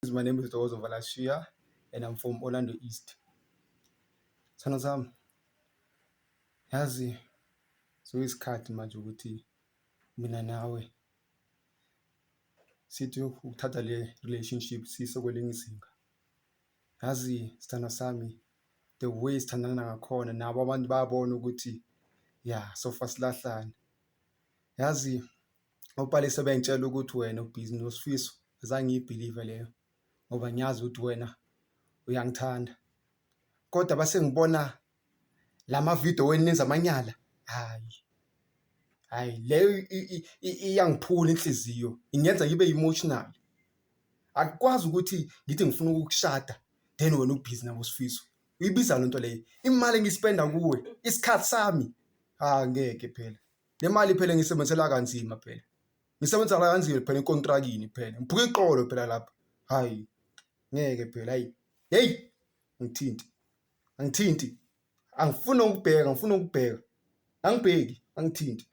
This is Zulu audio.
My name is Dozo Valashia and I'm from Orlando East. Sithando sami, yazi soyisikhathi manje ukuthi mina nawe sithi ukuthatha le relationship siyisokwelinye izinga. Yazi sithando sami, the way sithandana ngakhona nabo abantu bayabona ukuthi sofa silahlane. Yazi uBhalise bengitshela ukuthi wena ubhizi noSifiso, azange ngiyibhilive leyo ngoba ngiyazi ukuthi wena uyangithanda. Kodwa base ngibona lamavidiyo wenenza amanyala, hayi leyo iyangiphula inhliziyo, ingenza ngibe emotional. Akukwazi ukuthi ngithi ngifuna ukukushada then wena ubhizi nabo Sifiso. Uyibiza lento leyo, imali engispenda kuwe, isikhathi sami. Ngeke phela. Le mali phela ngisebenzela kanzima phela. Ngisebenzela kanzima phela ekontrakini phela. Ngiphuka iqolo phela lapha. Hayi. Ngeke phela, hayi. Hey, angithinti. Angifuni ukubheka. Angibheki, angithinti.